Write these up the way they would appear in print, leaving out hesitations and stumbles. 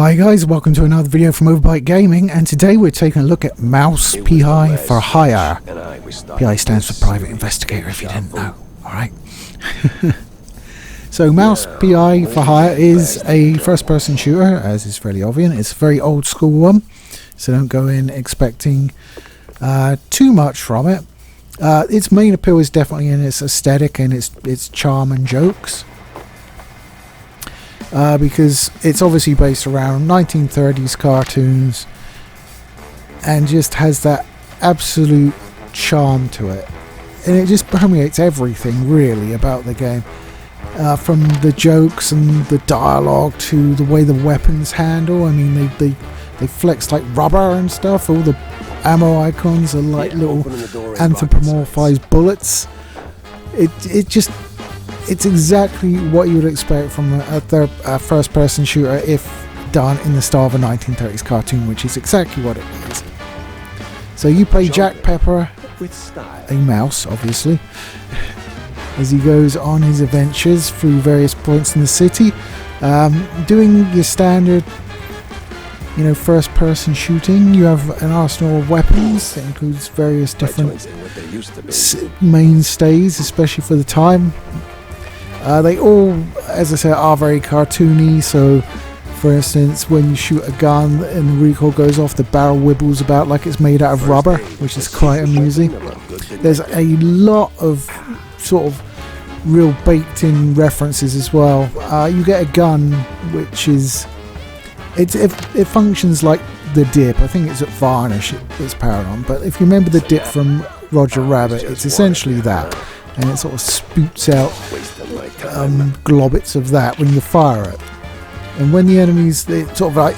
Hi guys, welcome to another video from Overbite Gaming, and today we're taking a look at Mouse PI for Hire. PI stands for Private Investigator, if you didn't know. Alright. So Mouse PI for Hire is a first-person shooter, as is fairly obvious. It's a very old-school one, so don't go in expecting too much from it. Its main appeal is definitely in its aesthetic and its charm and jokes. Because it's obviously based around 1930s cartoons and just has that absolute charm to it, and it just permeates everything really about the game, from the jokes and the dialogue to the way the weapons handle. I mean, they flex like rubber and stuff. All the ammo icons are like little anthropomorphized bullets. It's exactly what you would expect from a first-person shooter if done in the style of a 1930s cartoon, which is exactly what it is. So you play Jack Pepper, a mouse, obviously, as he goes on his adventures through various points in the city, doing your standard, first-person shooting. You have an arsenal of weapons that includes various different mainstays, especially for the time. They all, as I said, are very cartoony. So, for instance, when you shoot a gun and the recoil goes off, the barrel wibbles about like it's made out of rubber, which is quite amusing. There's a lot of sort of real baked-in references as well. You get a gun which is... It functions like the dip. I think it's at Varnish it's powered on. But if you remember the dip from Roger Rabbit, it's essentially that. And it sort of spoots out globbits of that when you fire it. And when the enemies, it sort of like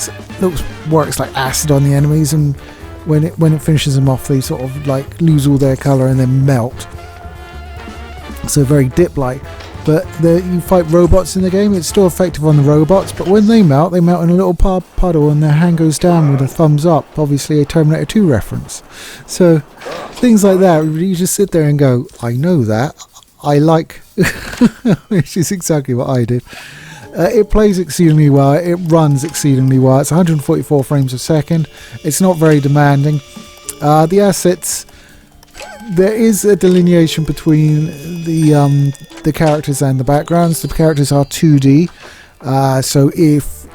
works like acid on the enemies, and when it finishes them off, they sort of like lose all their colour and then melt. So very dip-like. But you fight robots in the game, it's still effective on the robots, but when they melt in a little puddle and their hand goes down with a thumbs up, obviously a Terminator 2 reference. So things like that, you just sit there and go, I know that, I like, which is exactly what I did. It plays exceedingly well, it runs exceedingly well, it's 144 frames a second, it's not very demanding. The assets... There is a delineation between the characters and the backgrounds. The characters are 2D, so if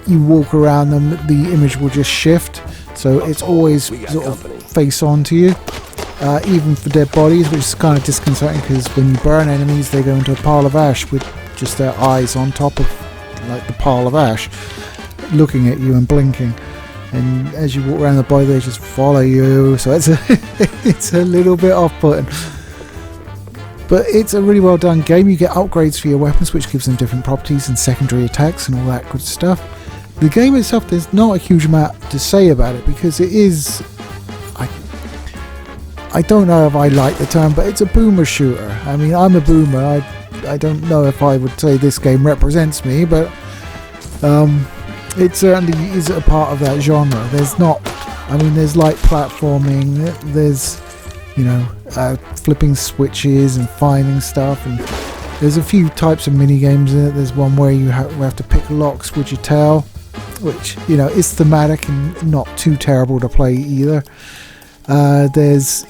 you walk around them, the image will just shift. So it's always sort of face on to you, even for dead bodies, which is kind of disconcerting because when you burn enemies, they go into a pile of ash with just their eyes on top of like the pile of ash, looking at you and blinking. And as you walk around the body, they just follow you, so it's a little bit off-putting. But it's a really well done game. You get upgrades for your weapons, which gives them different properties and secondary attacks and all that good stuff. The game itself, there's not a huge amount to say about it, because it is... I don't know if I like the term, but it's a boomer shooter. I mean, I'm a boomer. I don't know if I would say this game represents me, but... it certainly is a part of that genre. There's not, there's light platforming, there's, flipping switches and finding stuff, and there's a few types of mini games in it. There's one where you have to pick locks with your tail, which, is thematic and not too terrible to play either. There's,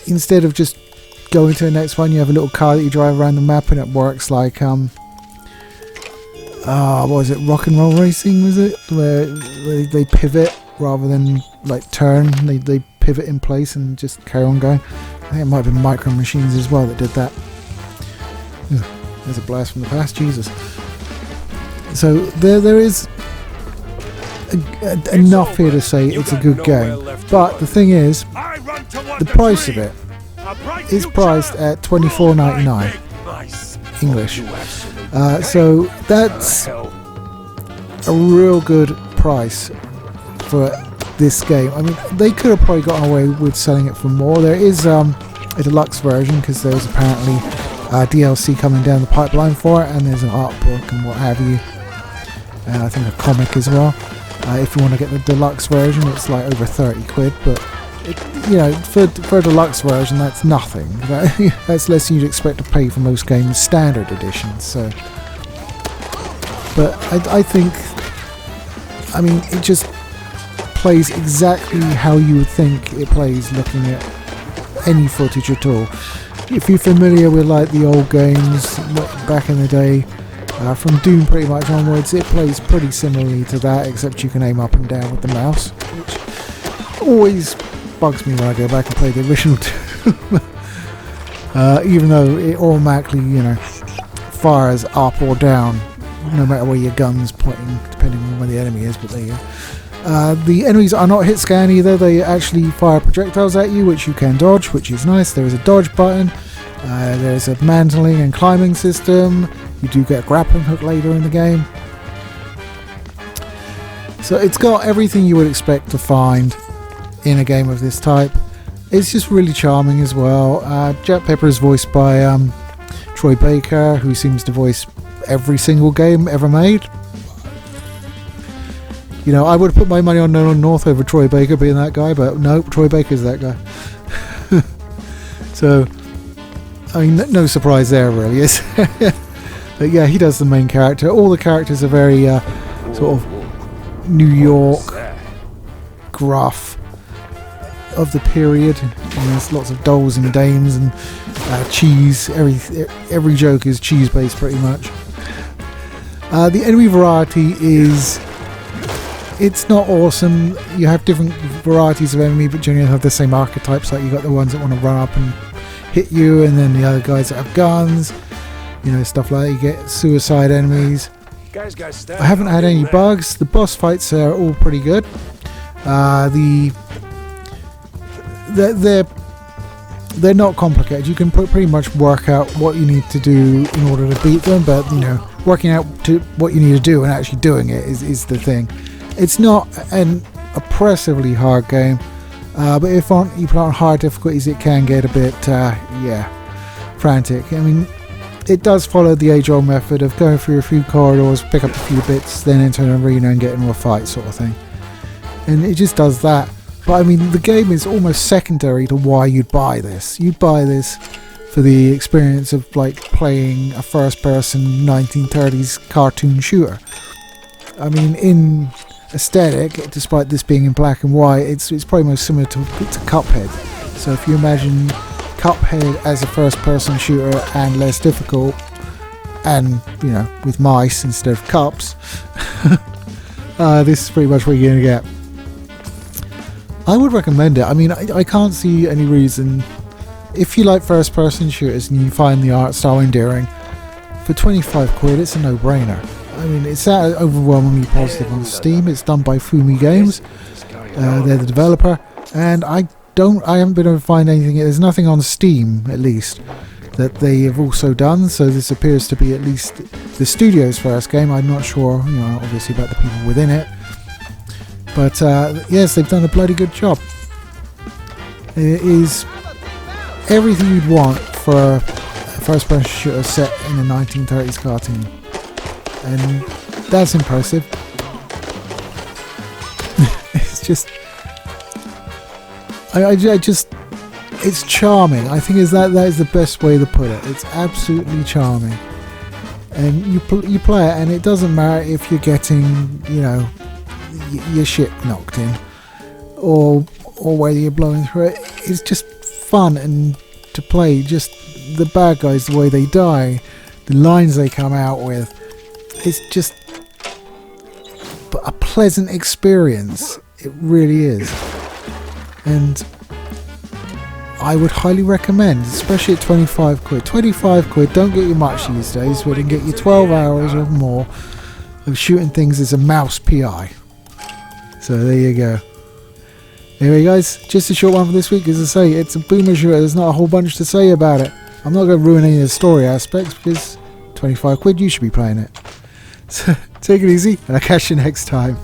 instead of just going to the next one, you have a little car that you drive around the map, and it works like, what was it, Rock and Roll Racing, was it? Where they pivot rather than like turn, they pivot in place and just carry on going. I think it might have been Micro Machines as well that did that. There's a blast from the past, Jesus. So there is enough here to say it's a good game, but the thing is, the price of it is priced at $24.99 English. So that's a real good price for this game. I mean, they could have probably gotten away with selling it for more. There is a deluxe version, because there's apparently DLC coming down the pipeline for it, and there's an art book and what have you, and I think a comic as well. If you want to get the deluxe version, it's like over 30 quid, but for a deluxe version, that's nothing. That's less than you'd expect to pay for most games standard editions. So, but I think I mean, it just plays exactly how you would think it plays looking at any footage at all. If you're familiar with like the old games back in the day, from Doom pretty much onwards, it plays pretty similarly to that, except you can aim up and down with the mouse, which always bugs me when I go back and play the original Doom. Even though it automatically, you know, fires up or down, no matter where your gun's pointing, depending on where the enemy is, but there you go. The enemies are not hit scan either, they actually fire projectiles at you, which you can dodge, which is nice. There is a dodge button, there's a mantling and climbing system, you do get a grappling hook later in the game. So it's got everything you would expect to find in a game of this type. It's just really charming as well. Jack Pepper is voiced by Troy Baker, who seems to voice every single game ever made. You know, I would have put my money on Nolan North over Troy Baker being that guy, but no, Troy Baker's that guy. So, I mean, no surprise there really is. But yeah, he does the main character. All the characters are very sort of New York, gruff of the period. And there's lots of dolls and dames and cheese. Every joke is cheese based pretty much. The enemy variety is... It's not awesome. You have different varieties of enemy, but generally have the same archetypes. Like you got the ones that want to run up and hit you, and then the other guys that have guns. You know, stuff like that. You get suicide enemies. I haven't had any bugs. The boss fights are all pretty good. They're not complicated. You can pretty much work out what you need to do in order to beat them, but you know, working out what you need to do and actually doing it is the thing. It's not an oppressively hard game, but if you play on hard difficulties, it can get a bit, frantic. I mean, it does follow the age-old method of going through a few corridors, pick up a few bits, then enter an arena and get into a fight sort of thing. And it just does that. But I mean, the game is almost secondary to why you'd buy this. You'd buy this for the experience of like playing a first-person 1930s cartoon shooter. I mean, in aesthetic, despite this being in black and white, it's probably most similar to Cuphead. So if you imagine Cuphead as a first-person shooter and less difficult, and you know, with mice instead of cups, this is pretty much what you're gonna get. I would recommend it. I mean, I can't see any reason, if you like first-person shooters and you find the art style endearing, for 25 quid it's a no-brainer. I mean, it's overwhelmingly positive on Steam. It's done by Fumi Games. They're the developer, and I haven't been able to find anything. There's nothing on Steam, at least, that they have also done. So this appears to be at least the studio's first game. I'm not sure, you know, obviously about the people within it. But yes, they've done a bloody good job. It is everything you'd want for a first-person shooter set in a 1930s cartoon. And that's impressive. It's just... I just... It's charming. I think that is the best way to put it. It's absolutely charming. And you play it, and it doesn't matter if you're getting, you know, your shit knocked in, or whether you're blowing through it. It's just fun and to play. Just the bad guys, the way they die, the lines they come out with. It's just a pleasant experience. It really is. And I would highly recommend, especially at 25 quid. 25 quid don't get you much these days, but it can get you 12 hours or more of shooting things as a mouse PI. So there you go. Anyway guys, just a short one for this week. As I say, it's a boomer shooter. There's not a whole bunch to say about it. I'm not going to ruin any of the story aspects because 25 quid, you should be playing it. So take it easy, and I'll catch you next time.